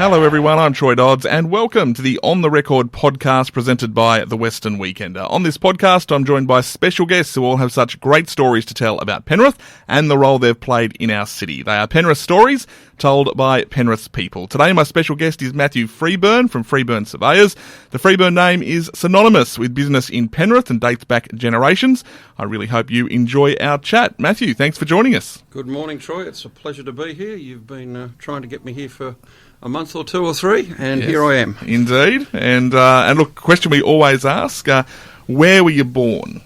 Hello everyone, I'm Troy Dodds and welcome to the On The Record podcast presented by The Western Weekender. On this podcast I'm joined by special guests who all have such great stories to tell about Penrith and the role they've played in our city. They are Penrith stories told by Penrith's people. Today my special guest is Matthew Freeburn from Freeburn Surveyors. The Freeburn name is synonymous with business in Penrith and dates back generations. I really hope you enjoy our chat. Matthew, thanks for joining us. Good morning, Troy. It's a pleasure to be here. You've been trying to get me here for a month or two or three, and yes, here I am. Indeed. And look, question we always ask, where were you born?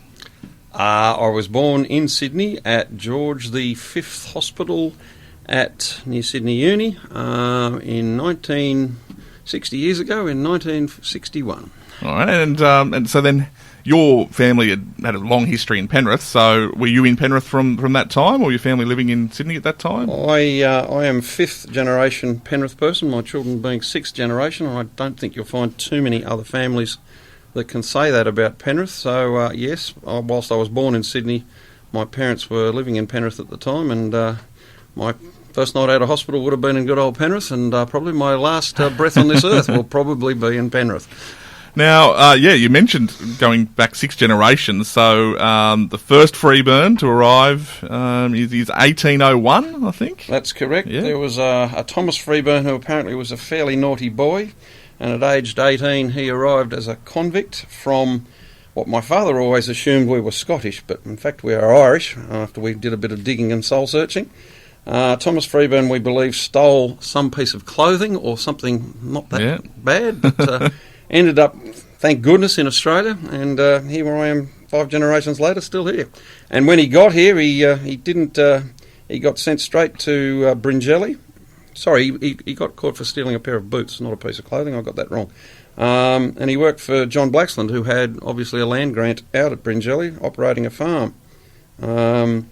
I was born in Sydney at George V Hospital near Sydney Uni in 60 years ago, in 1961. All right, and so then your family had a long history in Penrith, so were you in Penrith from that time, or your family living in Sydney at that time? I am fifth generation Penrith person, my children being sixth generation, and I don't think you'll find too many other families that can say that about Penrith. So yes, whilst I was born in Sydney, my parents were living in Penrith at the time, and my first night out of hospital would have been in good old Penrith, and probably my last breath on this earth will probably be in Penrith. Now, you mentioned going back 6 generations, so the first Freeburn to arrive is 1801, I think? That's correct. Yeah. There was a Thomas Freeburn who apparently was a fairly naughty boy, and at aged 18 he arrived as a convict from what my father always assumed we were Scottish, but in fact we are Irish, after we did a bit of digging and soul-searching. Thomas Freeburn, we believe, stole some piece of clothing or something not that bad, but ended up, thank goodness, in Australia, and here I am 5 generations later, still here. And when he got here, he got sent straight to Bringelly. Sorry, he got caught for stealing a pair of boots, not a piece of clothing. I got that wrong. And he worked for John Blaxland, who had obviously a land grant out at Bringelly, operating a farm. And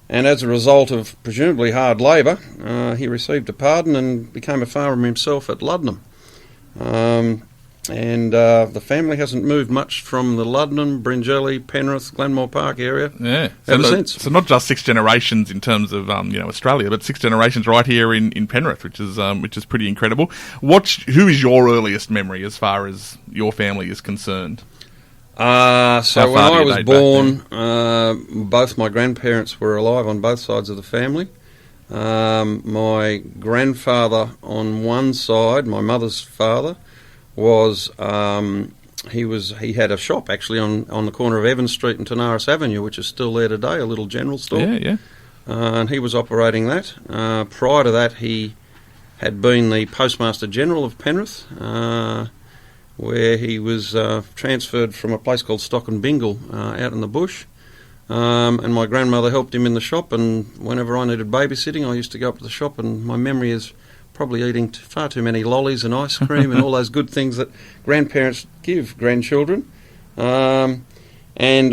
as a result of presumably hard labour, he received a pardon and became a farmer himself at Luddenham. And the family hasn't moved much from the Luddenham, Bringelly, Penrith, Glenmore Park area ever since. So not just 6 generations in terms of Australia, but 6 generations right here in Penrith, which is pretty incredible. Who is your earliest memory as far as your family is concerned? So when I was born, both my grandparents were alive on both sides of the family. My grandfather on one side, my mother's father, was he had a shop actually on the corner of Evans Street and Tanaris Avenue, which is still there today, a little general store. Yeah. And he was operating that. Prior to that, he had been the Postmaster General of Penrith, where he was transferred from a place called Stock and Bingle out in the bush. And my grandmother helped him in the shop, and whenever I needed babysitting, I used to go up to the shop, and my memory is probably eating far too many lollies and ice cream and all those good things that grandparents give grandchildren. And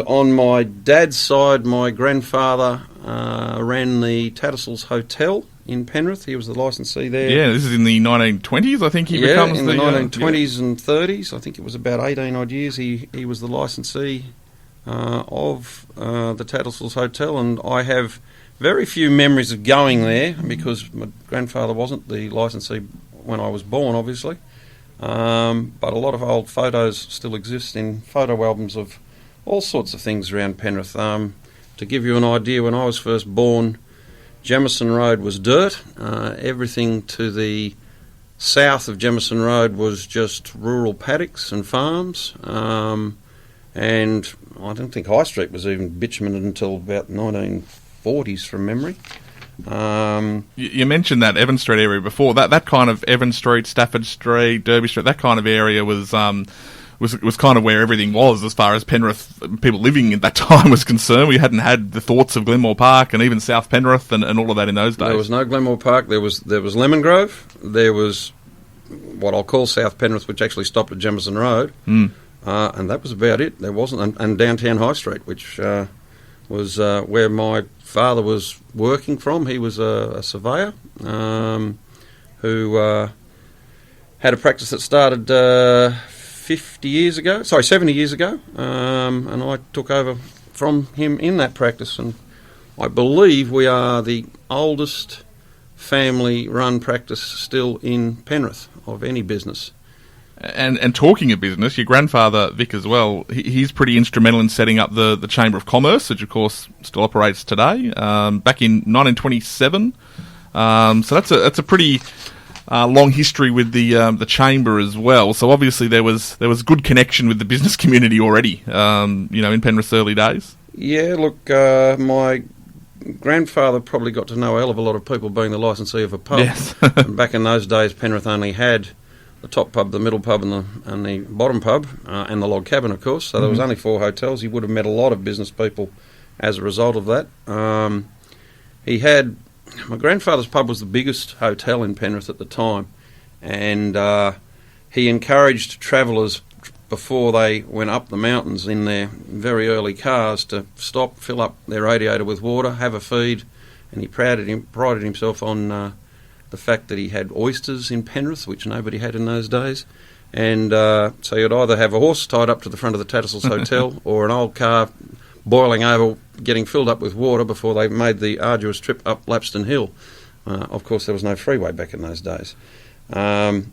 on my dad's side, my grandfather ran the Tattersalls Hotel in Penrith. He was the licensee there. Yeah, this is in the 1920s, I think he becomes in the 1920s and 30s. I think it was about 18 odd years he was the licensee of the Tattersalls Hotel, and I have very few memories of going there because my grandfather wasn't the licensee when I was born, obviously. But a lot of old photos still exist in photo albums of all sorts of things around Penrith. To give you an idea, when I was first born, Jamison Road was dirt. Everything to the south of Jamison Road was just rural paddocks and farms. And I don't think High Street was even bitumened until about 1940s from memory. You mentioned that Evans Street area before. That kind of Evans Street, Stafford Street, Derby Street, that kind of area was kind of where everything was as far as Penrith people living at that time was concerned. We hadn't had the thoughts of Glenmore Park and even South Penrith and all of that in those days. There was no Glenmore Park. There was Lemon Grove. There was what I'll call South Penrith, which actually stopped at Jamison Road. And that was about it. There wasn't, and downtown High Street, which was where my father was working from. He was a surveyor who had a practice that started 70 years ago, and I took over from him in that practice. And I believe we are the oldest family-run practice still in Penrith of any business. And talking of business, your grandfather, Vic, as well, he's pretty instrumental in setting up the Chamber of Commerce, which, of course, still operates today, back in 1927. So that's a pretty long history with the Chamber as well. So obviously there was good connection with the business community already, in Penrith's early days. Yeah, look, my grandfather probably got to know a hell of a lot of people being the licensee of a pub. Yes. And back in those days, Penrith only had the top pub, the middle pub, and the bottom pub, and the log cabin, of course. So there was only 4 hotels. He would have met a lot of business people as a result of that. My grandfather's pub was the biggest hotel in Penrith at the time, and he encouraged travellers before they went up the mountains in their very early cars to stop, fill up their radiator with water, have a feed, and he prided himself on the fact that he had oysters in Penrith, which nobody had in those days. And so you'd either have a horse tied up to the front of the Tattersalls Hotel or an old car boiling over, getting filled up with water before they made the arduous trip up Lapston Hill. Of course, there was no freeway back in those days. My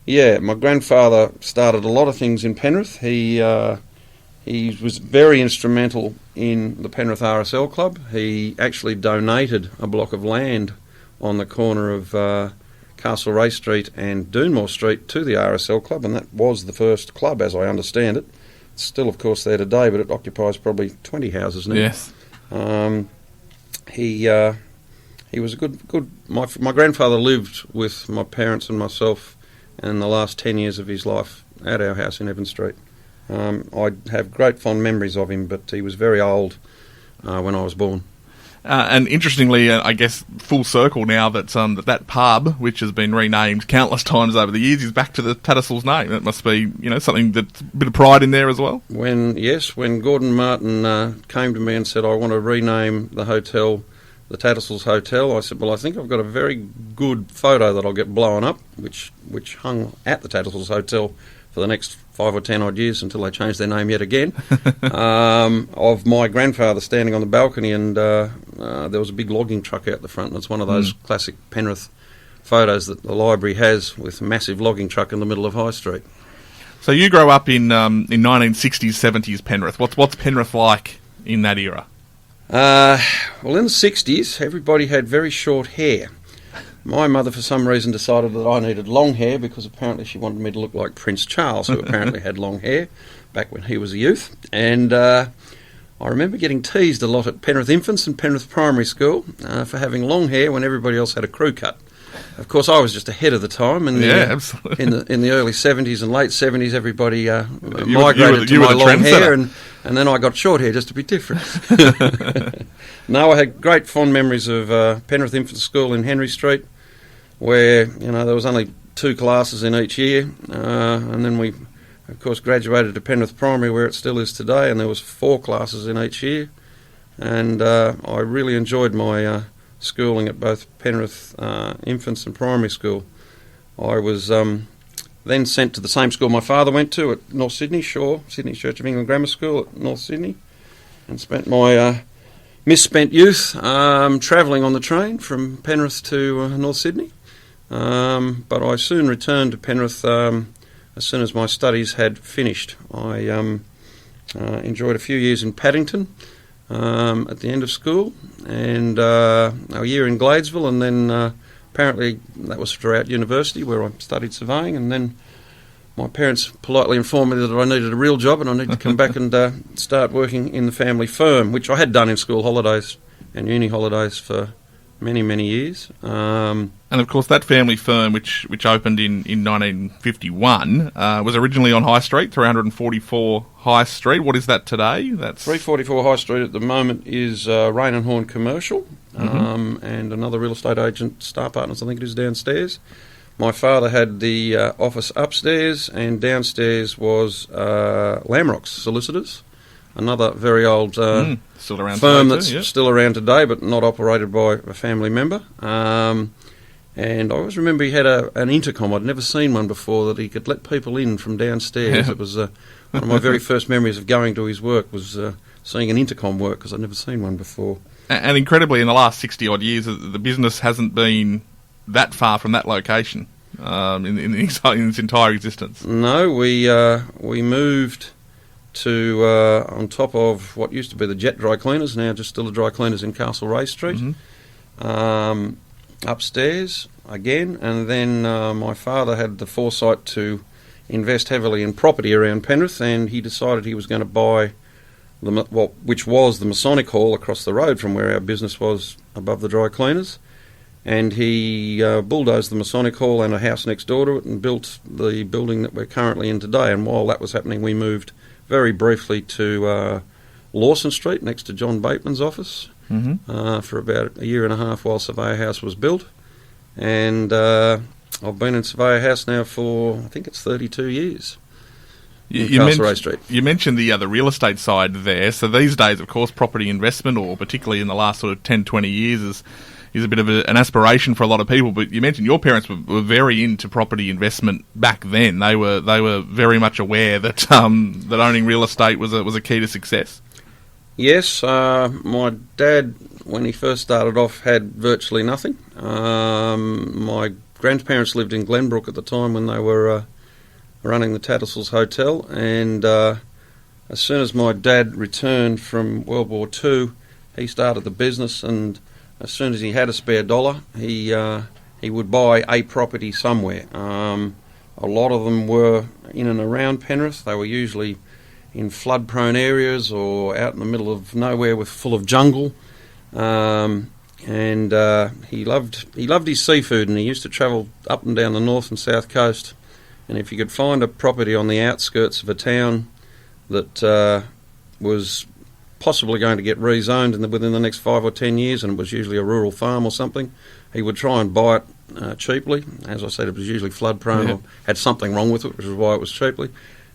grandfather started a lot of things in Penrith. He was very instrumental in the Penrith RSL Club. He actually donated a block of land on the corner of Castlereagh Street and Doonmore Street to the RSL Club, and that was the first club, as I understand it. It's still, of course, there today, but it occupies probably 20 houses now. Yes. He was a good. My grandfather lived with my parents and myself in the last 10 years of his life at our house in Evan Street. I have great fond memories of him, but he was very old when I was born. And interestingly, I guess full circle now that pub, which has been renamed countless times over the years, is back to the Tattersalls name. That must be, something that's a bit of pride in there as well. When Gordon Martin came to me and said, I want to rename the hotel the Tattersalls Hotel, I said, well, I think I've got a very good photo that I'll get blown up, which hung at the Tattersalls Hotel for the next 5 or 10 odd years until they changed their name yet again, of my grandfather standing on the balcony, and there was a big logging truck out the front, and it's one of those classic Penrith photos that the library has with a massive logging truck in the middle of High Street. So you grow up in 1960s, 70s Penrith. What's Penrith like in that era? Well, in the 60s, everybody had very short hair. My mother, for some reason, decided that I needed long hair because apparently she wanted me to look like Prince Charles, who apparently had long hair back when he was a youth. And I remember getting teased a lot at Penrith Infants and Penrith Primary School for having long hair when everybody else had a crew cut. Of course, I was just ahead of the time, and absolutely. in the early 70s and late 70s, everybody migrated to my long hair, and then I got short hair just to be different. No, I had great fond memories of Penrith Infant School in Henry Street, where there was only 2 classes in each year, and then we, of course, graduated to Penrith Primary, where it still is today, and there was 4 classes in each year, and I really enjoyed my schooling at both Penrith Infants and Primary School. I was then sent to the same school my father went to at North Sydney, Sydney Church of England Grammar School at North Sydney, and spent my misspent youth travelling on the train from Penrith to North Sydney. But I soon returned to Penrith as soon as my studies had finished. I enjoyed a few years in Paddington at the end of school, and a year in Gladesville, and then apparently that was throughout university where I studied surveying, and then my parents politely informed me that I needed a real job and I needed to come back and start working in the family firm, which I had done in school holidays and uni holidays for many, many years. And of course that family firm, which opened in 1951, was originally on High Street, 344 High Street. What is that today? That's 344 High Street at the moment is Rain and Horn Commercial, and another real estate agent, Star Partners, I think it is, downstairs. My father had the office upstairs, and downstairs was Lamrocks Solicitors, another very old still around firm today that's too, yeah. Still around today, but not operated by a family member. And I always remember he had an intercom. I'd never seen one before, that he could let people in from downstairs. Yeah. It was one of my very first memories of going to his work was seeing an intercom work, because I'd never seen one before. And incredibly, in the last 60-odd years, the business hasn't been that far from that location in its entire existence. No, we moved to on top of what used to be the Jet Dry Cleaners, now just still the Dry Cleaners in Castlereagh Street, upstairs again, and then my father had the foresight to invest heavily in property around Penrith, and he decided he was going to buy which was the Masonic Hall across the road from where our business was above the Dry Cleaners. And he bulldozed the Masonic Hall and a house next door to it and built the building that we're currently in today. And while that was happening, we moved very briefly to Lawson Street next to John Bateman's office for about a year and a half while Surveyor House was built. And I've been in Surveyor House now for, I think it's 32 years. You mentioned the real estate side there. So these days, of course, property investment, or particularly in the last sort of 10, 20 years, is a bit of an aspiration for a lot of people. But you mentioned your parents were very into property investment back then. They were very much aware that that owning real estate was a key to success. Yes, my dad, when he first started off, had virtually nothing. My grandparents lived in Glenbrook at the time when they were running the Tattersalls Hotel, and as soon as my dad returned from World War II, he started the business, and as soon as he had a spare dollar, he would buy a property somewhere. A lot of them were in and around Penrith. They were usually in flood-prone areas or out in the middle of nowhere full of jungle. And he loved his seafood, and he used to travel up and down the north and south coast. And if you could find a property on the outskirts of a town that was possibly going to get rezoned within the next 5 or 10 years, and it was usually a rural farm or something, he would try and buy it cheaply. As I said, it was usually flood-prone or had something wrong with it, which is why it was cheaply.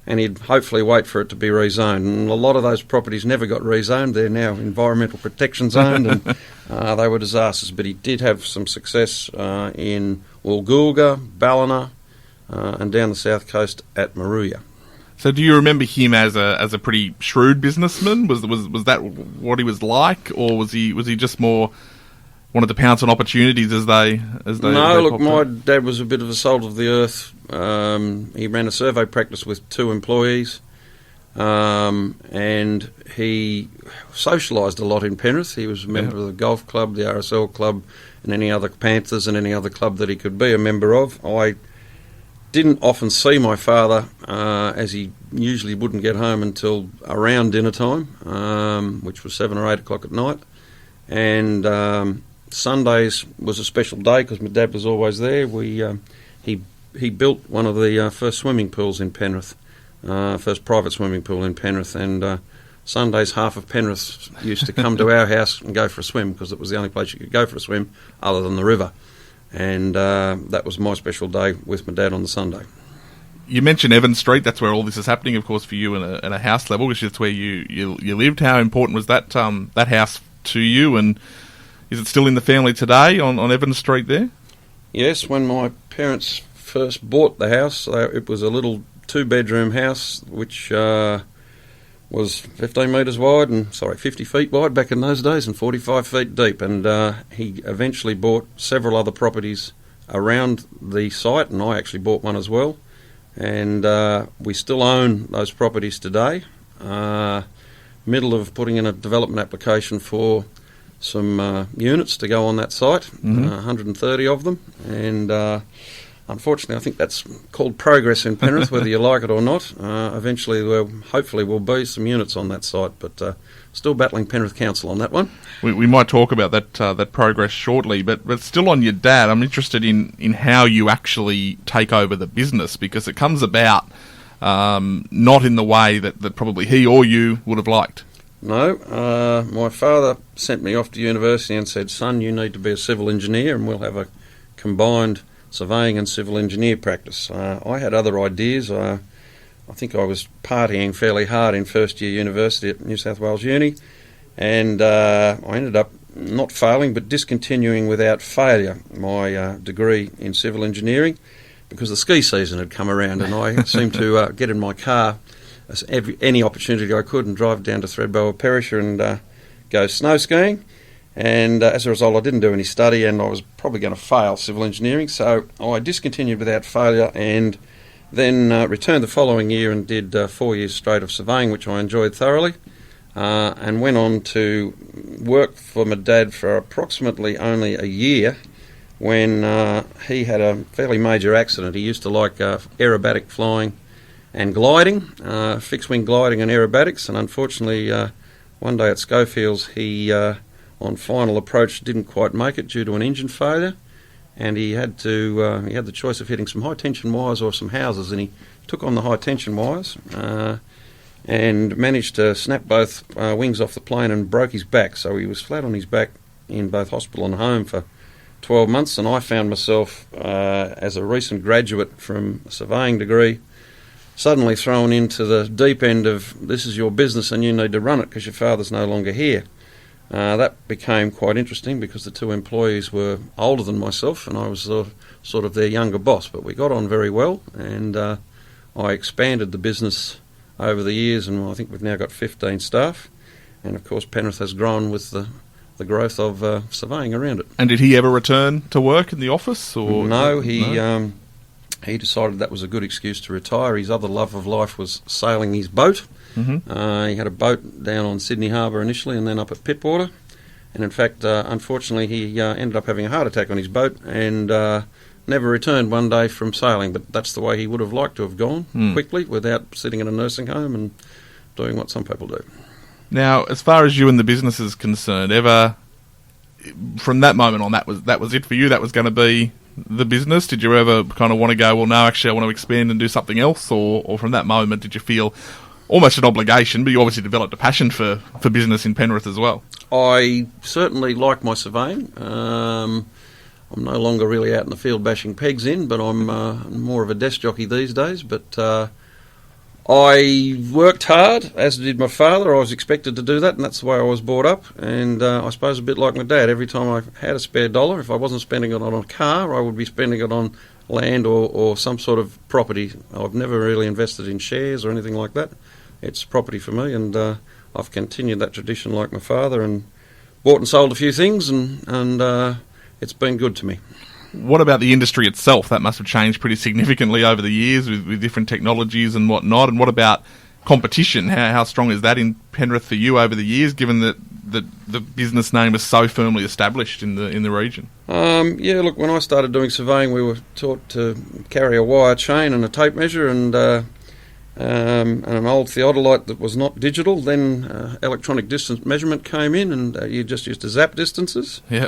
And he'd hopefully wait for it to be rezoned. And a lot of those properties never got rezoned. They're now environmental protection zoned, and they were disasters. But he did have some success in Woolgoolga, Ballina, and down the south coast at Maruya. So do you remember him as a pretty shrewd businessman? Was that what he was like, or was he just more wanted to pounce on opportunities as they No, look, my up? dad was a bit of a salt of the earth. He ran a survey practice with 2 employees, and he socialised a lot in Penrith. He was a member of the golf club, the RSL club, and any other Panthers and any other club that he could be a member of. I didn't often see my father, as he usually wouldn't get home until around dinner time, which was 7 or 8 o'clock at night. And Sundays was a special day because my dad was always there. He built one of the first swimming pools in Penrith, first private swimming pool in Penrith, and Sundays half of Penrith used to come to our house and go for a swim because it was the only place you could go for a swim other than the river. And that was my special day with my dad on the Sunday. You mentioned Evans Street. That's where all this is happening, of course, for you in a house level, which is where you lived. How important was that house to you, and is it still in the family today on Evans Street there? Yes, when my parents first bought the house, it was a little 2-bedroom house which was 50 feet wide back in those days and 45 feet deep. And he eventually bought several other properties around the site, and I actually bought one as well. And we still own those properties today. Middle of putting in a development application for some units to go on that site, 130 of them. And unfortunately, I think that's called progress in Penrith, whether you like it or not. Eventually, hopefully will be some units on that site, but still battling Penrith Council on that one. We might talk about that progress shortly, but still on your dad, I'm interested in how you actually take over the business, because it comes about not in the way that probably he or you would have liked. No, my father sent me off to university and said, "Son, you need to be a civil engineer, and we'll have a combined surveying and civil engineer practice." I had other ideas. I think I was partying fairly hard in first year university at New South Wales Uni, and I ended up not failing but discontinuing without failure my degree in civil engineering because the ski season had come around, and I seemed to get in my car any opportunity I could and drive down to Thredbo or Perisher and go snow skiing. And as a result, I didn't do any study, and I was probably going to fail civil engineering, so I discontinued without failure, and then returned the following year and did 4 years straight of surveying, which I enjoyed thoroughly, and went on to work for my dad for approximately only a year when he had a fairly major accident. He used to like aerobatic flying and gliding, fixed-wing gliding and aerobatics, and unfortunately one day at Schofields he, on final approach, didn't quite make it due to an engine failure, and he had the choice of hitting some high-tension wires or some houses, and he took on the high-tension wires and managed to snap both wings off the plane and broke his back, so he was flat on his back in both hospital and home for 12 months, and I found myself, as a recent graduate from a surveying degree, suddenly thrown into the deep end of this is your business and you need to run it because your father's no longer here. That became quite interesting because the two employees were older than myself and I was sort of their younger boss, but we got on very well, and I expanded the business over the years, and I think we've now got 15 staff, and of course Penrith has grown with the growth of surveying around it. And did he ever return to work in the office? Or no, he decided that was a good excuse to retire. His other love of life was sailing his boat. Mm-hmm. He had a boat down on Sydney Harbour initially and then up at Pittwater. And in fact, unfortunately, he ended up having a heart attack on his boat and never returned one day from sailing. But that's the way he would have liked to have gone quickly without sitting in a nursing home and doing what some people do. Now, as far as you and the business is concerned, ever from that moment on, that was it for you? That was going to be the business? Did you ever kind of want to go, well, no, actually I want to expand and do something else? Or from that moment, did you feel almost an obligation, but you obviously developed a passion for business in Penrith as well? I certainly like my surveying. I'm no longer really out in the field bashing pegs in, but I'm more of a desk jockey these days. But I worked hard, as did my father. I was expected to do that, and that's the way I was brought up. And I suppose a bit like my dad, every time I had a spare dollar, if I wasn't spending it on a car, I would be spending it on land or some sort of property. I've never really invested in shares or anything like that. It's property for me, and I've continued that tradition like my father and bought and sold a few things, and it's been good to me. What about the industry itself? That must have changed pretty significantly over the years with different technologies and whatnot. And what about competition? How strong is that in Penrith for you over the years, given that the business name is so firmly established in the region? Yeah, look, when I started doing surveying, we were taught to carry a wire chain and a tape measure and an old theodolite that was not digital. Then electronic distance measurement came in, and you just used to zap distances. Yeah.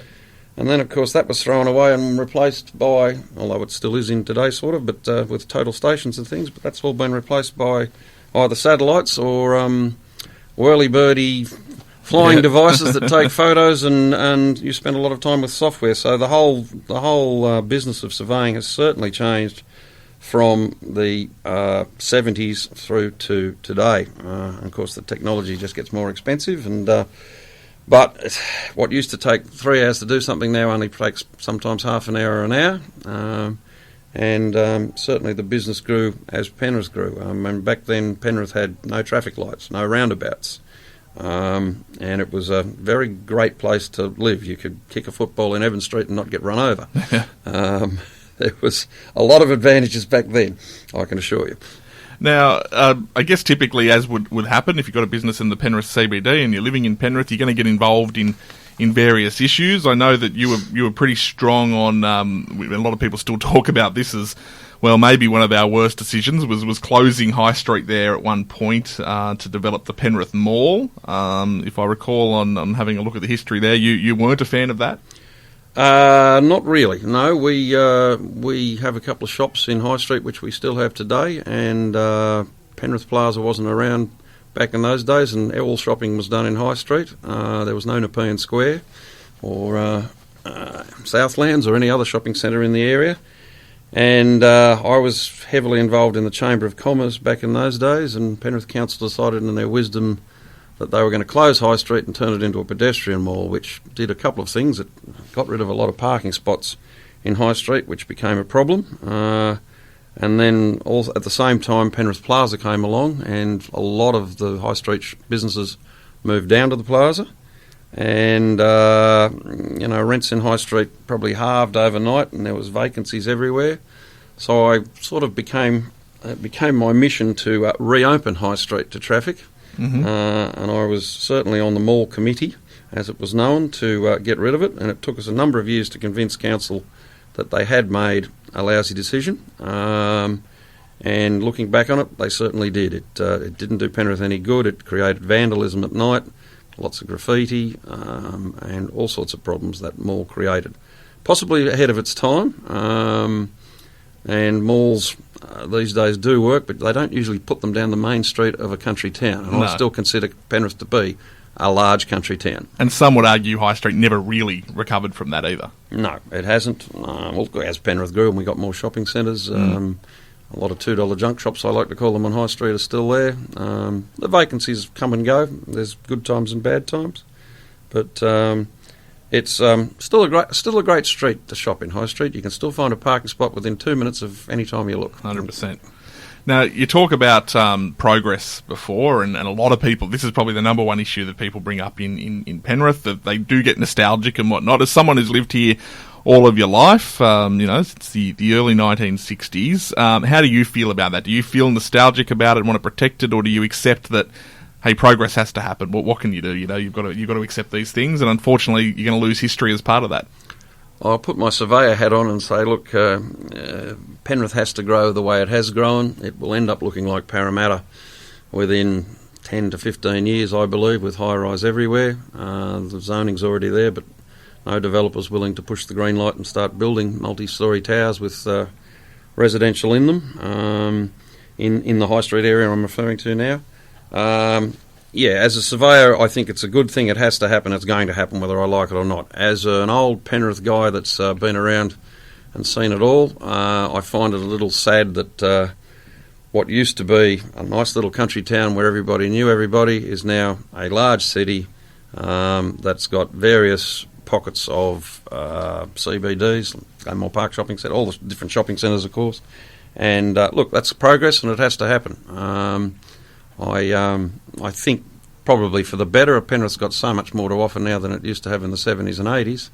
And then, of course, that was thrown away and replaced by, although it still is in today, sort of, but with total stations and things, but that's all been replaced by either satellites or whirly-birdy flying devices that take photos, and you spend a lot of time with software. So the whole business of surveying has certainly changed from the 70s through to today. And of course, the technology just gets more expensive, and but what used to take 3 hours to do something now only takes sometimes half an hour or an hour. And certainly the business grew as Penrith grew. And back then Penrith had no traffic lights, no roundabouts. And it was a very great place to live. You could kick a football in Evans Street and not get run over. There was a lot of advantages back then, I can assure you. Now, I guess typically, as would happen, if you've got a business in the Penrith CBD and you're living in Penrith, you're going to get involved in various issues. I know that you were pretty strong on, a lot of people still talk about this as, well, maybe one of our worst decisions was closing High Street there at one point to develop the Penrith Mall. If I recall on having a look at the history there, you weren't a fan of that? Not really, no. We have a couple of shops in High Street which we still have today, and Penrith Plaza wasn't around back in those days, and all shopping was done in High Street. There was no Nepean Square or Southlands or any other shopping centre in the area. And I was heavily involved in the Chamber of Commerce back in those days, and Penrith Council decided in their wisdom that they were going to close High Street and turn it into a pedestrian mall, which did a couple of things. It got rid of a lot of parking spots in High Street, which became a problem. And then also at the same time, Penrith Plaza came along, and a lot of the High Street businesses moved down to the Plaza. and rents in High Street probably halved overnight, and there was vacancies everywhere. So I sort of became my mission to reopen High Street to traffic, and I was certainly on the mall committee, as it was known, to get rid of it, and it took us a number of years to convince council that they had made a lousy decision. And looking back on it, they certainly did. It didn't do Penrith any good. It created vandalism at night, lots of graffiti, and all sorts of problems that mall created. Possibly ahead of its time, and malls these days do work, but they don't usually put them down the main street of a country town. And No. I still consider Penrith to be a large country town. And some would argue High Street never really recovered from that either. No, it hasn't. As Penrith grew and we got more shopping centres, a lot of $2 junk shops, I like to call them, on High Street are still there. The vacancies come and go. There's good times and bad times, but it's still a great street to shop in, High Street. You can still find a parking spot within 2 minutes of any time you look. 100%. Now, you talk about progress before, and a lot of people, this is probably the number one issue that people bring up in Penrith, that they do get nostalgic and whatnot. As someone who's lived here all of your life, since the early 1960s, how do you feel about that? Do you feel nostalgic about it and want to protect it, or do you accept that, hey, progress has to happen? What can you do? You've got to accept these things, and unfortunately, you're going to lose history as part of that. I'll put my surveyor hat on and say, look, Penrith has to grow the way it has grown. It will end up looking like Parramatta within 10 to 15 years, I believe, with high-rise everywhere. The zoning's already there, but no developer's willing to push the green light and start building multi-storey towers with residential in them, in the High Street area I'm referring to now. As a surveyor, I think it's a good thing. It has to happen. It's going to happen whether I like it or not. As an old Penrith guy that's been around and seen it all, I find it a little sad that what used to be a nice little country town where everybody knew everybody is now a large city that's got various pockets of CBDs, Glenmore Park Shopping Centre, all the different shopping centres, of course. And look, that's progress, and it has to happen. I think probably for the better. Penrith's got so much more to offer now than it used to have in the 70s and 80s,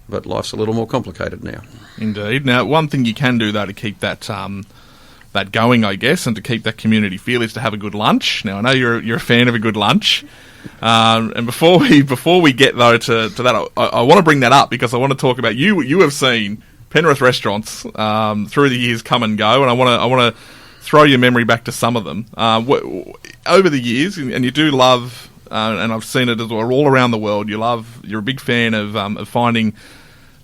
but life's a little more complicated now. Indeed. Now, one thing you can do, though, to keep that going, I guess, and to keep that community feel, is to have a good lunch. Now, I know you're a fan of a good lunch. And before we get, though, to that, I want to bring that up because I want to talk about you have seen Penrith restaurants through the years come and go, and I want to throw your memory back to some of them. Over the years, and you do love, and I've seen it as well, all around the world, you're a big fan of finding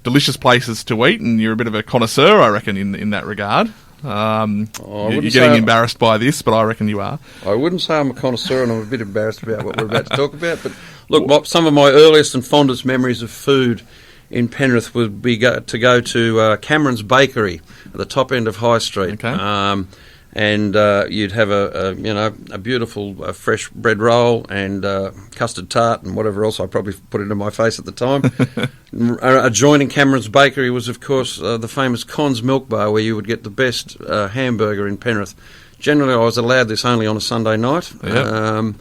delicious places to eat, and you're a bit of a connoisseur, I reckon, in that regard. You're getting embarrassed by this, but I reckon you are. I wouldn't say I'm a connoisseur, and I'm a bit embarrassed about what we're about to talk about, but look, some of my earliest and fondest memories of food in Penrith would be to go to Cameron's Bakery at the top end of High Street. Okay. And you'd have a beautiful fresh bread roll and custard tart and whatever else I probably put into my face at the time. Adjoining Cameron's Bakery was, of course, the famous Con's Milk Bar, where you would get the best hamburger in Penrith. Generally, I was allowed this only on a Sunday night. Yep.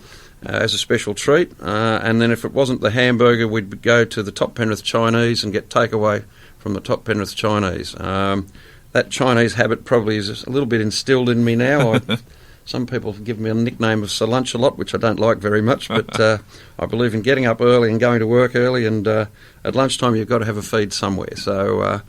As a special treat, and then if it wasn't the hamburger, we'd go to the Top Penrith Chinese and get takeaway from the Top Penrith Chinese. That Chinese habit probably is a little bit instilled in me now. Some people give me a nickname of Sir Lunch-a-Lot, which I don't like very much, but I believe in getting up early and going to work early, and at lunchtime you've got to have a feed somewhere. So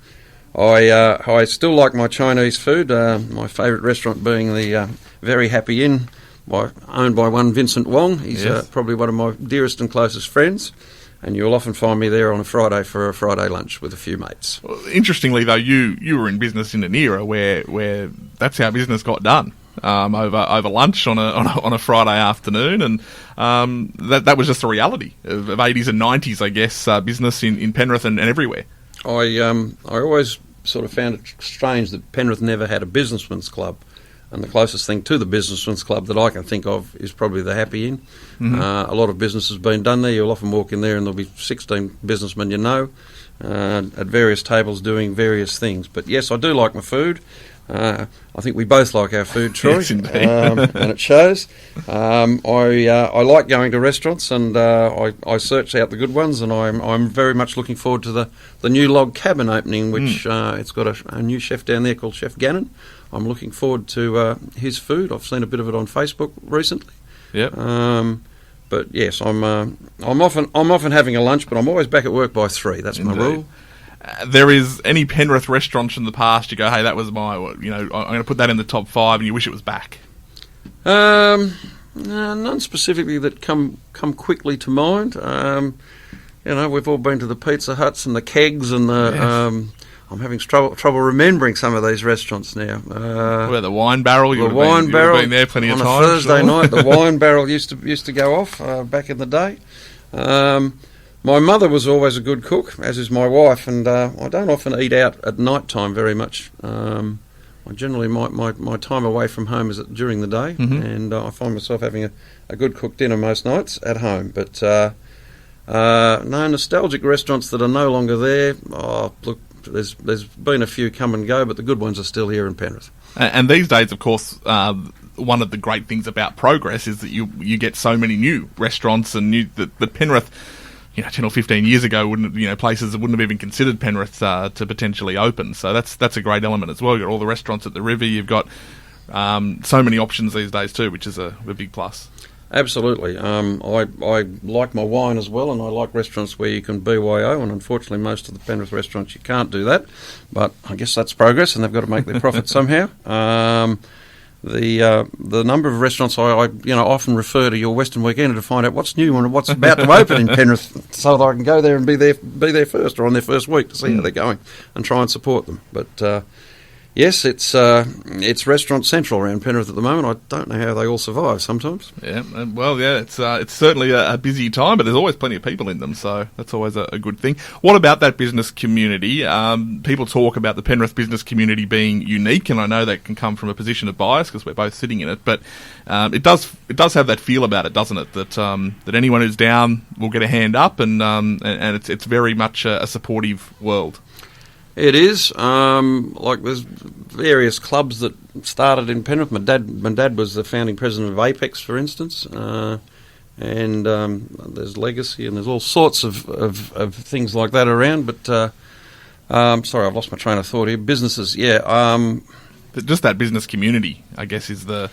I still like my Chinese food, my favourite restaurant being the Very Happy Inn, owned by one Vincent Wong. He's probably one of my dearest and closest friends, and you'll often find me there on a Friday for a Friday lunch with a few mates. Well, interestingly, though, you were in business in an era where that's how business got done, over lunch on a Friday afternoon, and that was just the reality of 80s and 90s, I guess, business in Penrith and everywhere. I always sort of found it strange that Penrith never had a businessman's club. And the closest thing to the businessman's club that I can think of is probably the Happy Inn. Mm-hmm. A lot of business has been done there. You'll often walk in there and there'll be 16 businessmen at various tables doing various things. But yes, I do like my food. I think we both like our food, Troy, Yes, indeed. and it shows. I like going to restaurants, and I search out the good ones, and I'm very much looking forward to the new log cabin opening, which it's got a new chef down there called Chef Gannon. I'm looking forward to his food. I've seen a bit of it on Facebook recently. Yep. But yes, I'm often having a lunch, but I'm always back at work by 3. That's my Indeed. rule. There is any Penrith restaurants in the past you go, hey, that was I'm going to put that in the top 5, and you wish it was back? None specifically that come quickly to mind. We've all been to the Pizza Huts and the Kegs and the. Yes. I'm having trouble remembering some of these restaurants now. What about the Wine Barrel? The Wine Barrel. You've been there plenty of on times. On a Thursday night, the Wine Barrel used to go off back in the day. My mother was always a good cook, as is my wife, and I don't often eat out at night time very much. I generally, my time away from home is during the day, and I find myself having a good cooked dinner most nights at home. But no nostalgic restaurants that are no longer there. Oh, look, there's been a few come and go, but the good ones are still here in Penrith. And these days, of course, one of the great things about progress is that you get so many new restaurants and that Penrith, 10 or 15 years ago, places that wouldn't have even considered Penrith to potentially open. So that's a great element as well. You've got all the restaurants at the river. You've got so many options these days too, which is a big plus. Absolutely. I like my wine as well, and I like restaurants where you can BYO, and unfortunately most of the Penrith restaurants you can't do that, but I guess that's progress, and they've got to make their profit somehow. The number of restaurants I often refer to your Western Weekender to find out what's new and what's about to open in Penrith, so that I can go there and be there first or on their first week to see how they're going and try and support them. But yes, it's restaurant central around Penrith at the moment. I don't know how they all survive sometimes. Yeah, well, yeah, it's certainly a busy time, but there's always plenty of people in them, so that's always a good thing. What about that business community? People talk about the Penrith business community being unique, and I know that can come from a position of bias because we're both sitting in it, but it does have that feel about it, doesn't it? That anyone who's down will get a hand up, and it's very much a supportive world. It is. Like there's various clubs that started in Penrith. My dad was the founding president of Apex, for instance, and there's Legacy, and there's all sorts of things like that around. But sorry, I've lost my train of thought here. Businesses, yeah. Just that business community, I guess, is the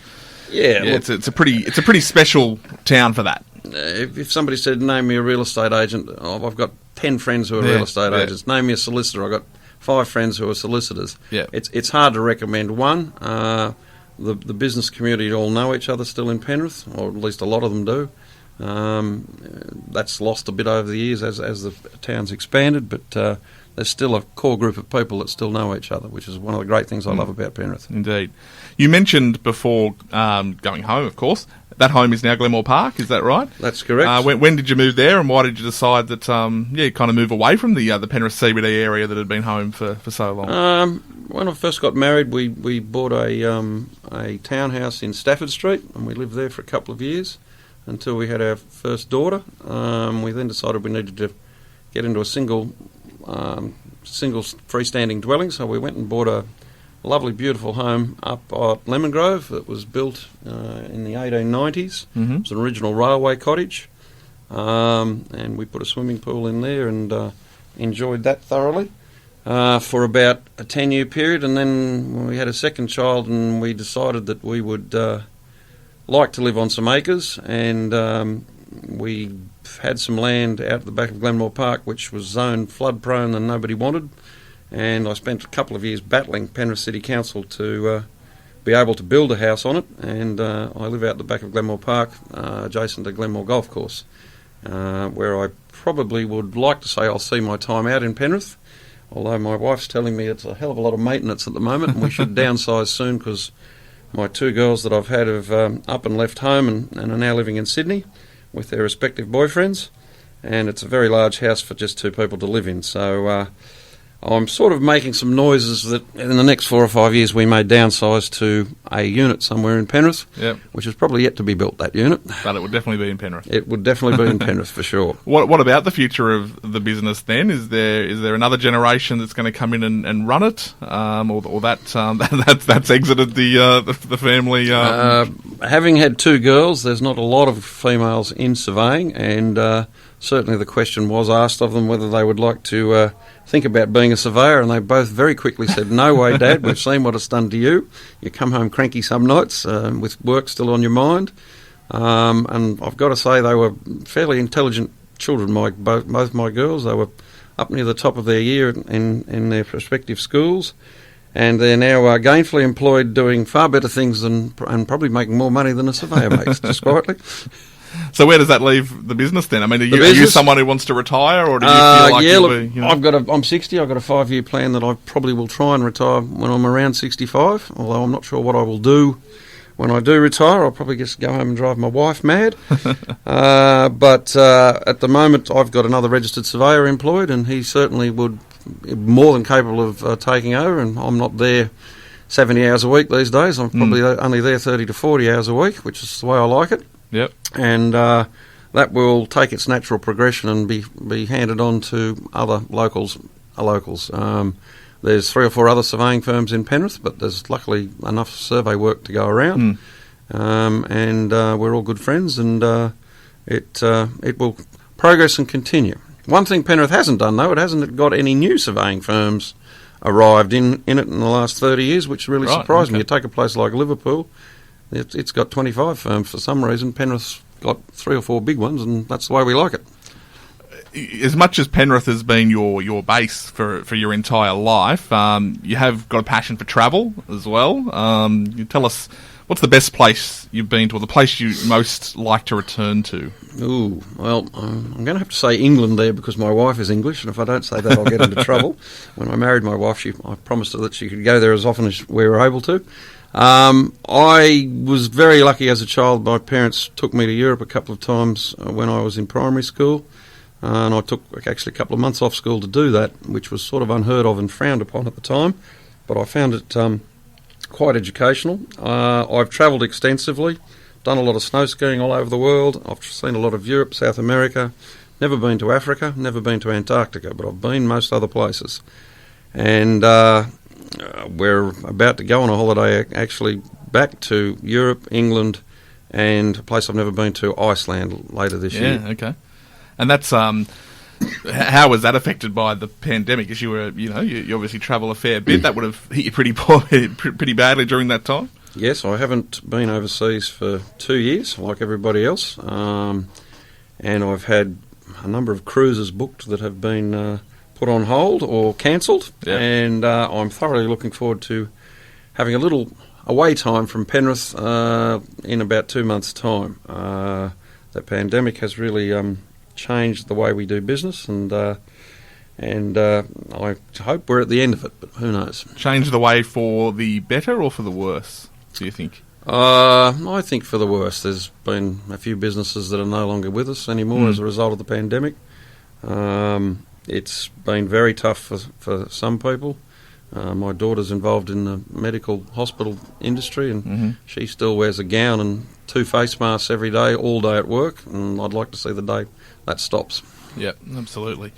look, it's a pretty special town for that. If somebody said, name me a real estate agent, I've got 10 friends who are real estate agents. Name me a solicitor, I've got 5 friends who are solicitors. Yeah. It's hard to recommend one. The business community all know each other still in Penrith, or at least a lot of them do. That's lost a bit over the years as the town's expanded, but there's still a core group of people that still know each other, which is one of the great things I love about Penrith. Indeed. You mentioned before going home, of course, that home is now Glenmore Park, is that right? That's correct. When did you move there, and why did you decide that kind of move away from the Penrith CBD area that had been home for so long? When I first got married, we bought a townhouse in Stafford Street, and we lived there for a couple of years until we had our first daughter. We then decided we needed to get into a single freestanding dwelling, so we went and bought a lovely, beautiful home up at Lemon Grove that was built in the 1890s. Mm-hmm. It was an original railway cottage, and we put a swimming pool in there and enjoyed that thoroughly for about a 10-year period. And then we had a second child, and we decided that we would like to live on some acres, and we had some land out at the back of Glenmore Park which was zoned flood prone and nobody wanted. And I spent a couple of years battling Penrith City Council to be able to build a house on it, and I live out the back of Glenmore Park, adjacent to Glenmore Golf Course, where I probably would like to say I'll see my time out in Penrith, although my wife's telling me it's a hell of a lot of maintenance at the moment, and we should downsize soon because my 2 girls that I've had have up and left home and are now living in Sydney with their respective boyfriends, and it's a very large house for just 2 people to live in, so I'm sort of making some noises that in the next 4 or 5 years we may downsize to a unit somewhere in Penrith, Yep. which is probably yet to be built, that unit. But it would definitely be in Penrith. It would definitely be in Penrith for sure. What about the future of the business then? Is there another generation that's going to come in and run it, or that's exited the family? Having had 2 girls, there's not a lot of females in surveying, and certainly the question was asked of them whether they would like to think about being a surveyor, and they both very quickly said, "No way, Dad, we've seen what it's done to you. You come home cranky some nights with work still on your mind." And I've got to say they were fairly intelligent children, both my girls. They were up near the top of their year in their respective schools, and they're now gainfully employed doing far better things and probably making more money than a surveyor makes, just quietly. So where does that leave the business then? I mean, are you someone who wants to retire, or do you feel like you'll be... You know? I'm 60. I've got a 5-year plan that I probably will try and retire when I'm around 65, although I'm not sure what I will do when I do retire. I'll probably just go home and drive my wife mad. But at the moment, I've got another registered surveyor employed, and he certainly would be more than capable of taking over, and I'm not there 70 hours a week these days. I'm probably only there 30 to 40 hours a week, which is the way I like it. Yep. And that will take its natural progression and be handed on to other locals. There's 3 or 4 other surveying firms in Penrith, but there's luckily enough survey work to go around. And we're all good friends, and it will progress and continue. One thing Penrith hasn't done, though, it hasn't got any new surveying firms arrived in it in the last 30 years, which really surprised me. You take a place like Liverpool, it's got 25 firms for some reason. Penrith's got 3 or 4 big ones, and that's the way we like it. As much as Penrith has been your base for your entire life, you have got a passion for travel as well. You tell us, what's the best place you've been to, or the place you most like to return to? Ooh, well, I'm going to have to say England there because my wife is English, and if I don't say that, I'll get into trouble. When I married my wife, I promised her that she could go there as often as we were able to. I was very lucky as a child. My parents took me to Europe a couple of times when I was in primary school, and I took actually a couple of months off school to do that, which was sort of unheard of and frowned upon at the time, but I found it quite educational. I've travelled extensively, done a lot of snow skiing all over the world. I've seen a lot of Europe, South America, never been to Africa, never been to Antarctica, but I've been most other places. And we're about to go on a holiday actually back to Europe, England, and a place I've never been to, Iceland, later this year. Yeah, okay. And that's how was that affected by the pandemic? Because you obviously travel a fair bit. That would have hit you pretty badly during that time. Yes, I haven't been overseas for 2 years, like everybody else, and I've had a number of cruises booked that have been put on hold or cancelled, and I'm thoroughly looking forward to having a little away time from Penrith in about 2 months' time. The pandemic has really changed the way we do business, and I hope we're at the end of it, but who knows. Changed the way for the better or for the worse, do you think? I think for the worse. There's been a few businesses that are no longer with us anymore as a result of the pandemic. It's been very tough for some people. My daughter's involved in the medical hospital industry, and she still wears a gown and 2 face masks every day, all day at work, and I'd like to see the day that stops. Yep, absolutely.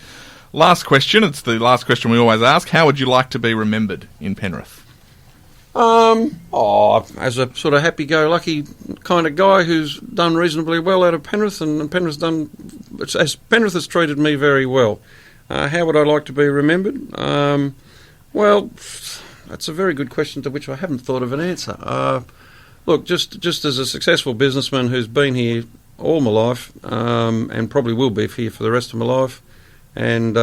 Last question. It's the last question we always ask. How would you like to be remembered in Penrith? As a sort of happy-go-lucky kind of guy who's done reasonably well out of Penrith, and Penrith has treated me very well. How would I like to be remembered? Well, that's a very good question to which I haven't thought of an answer. Look, just as a successful businessman who's been here all my life, and probably will be here for the rest of my life, and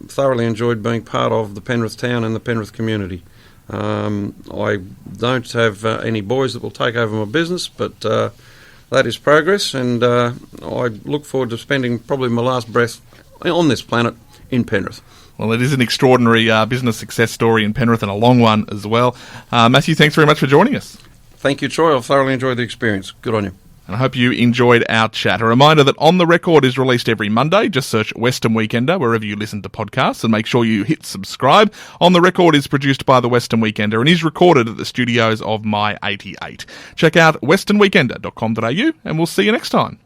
thoroughly enjoyed being part of the Penrith town and the Penrith community. I don't have any boys that will take over my business, but that is progress, and I look forward to spending probably my last breath on this planet in Penrith. Well, it is an extraordinary business success story in Penrith, and a long one as well. Matthew, thanks very much for joining us. Thank you, Troy. I've thoroughly enjoyed the experience. Good on you. And I hope you enjoyed our chat. A reminder that On The Record is released every Monday. Just search Western Weekender wherever you listen to podcasts and make sure you hit subscribe. On The Record is produced by the Western Weekender and is recorded at the studios of My 88. Check out westernweekender.com.au and we'll see you next time.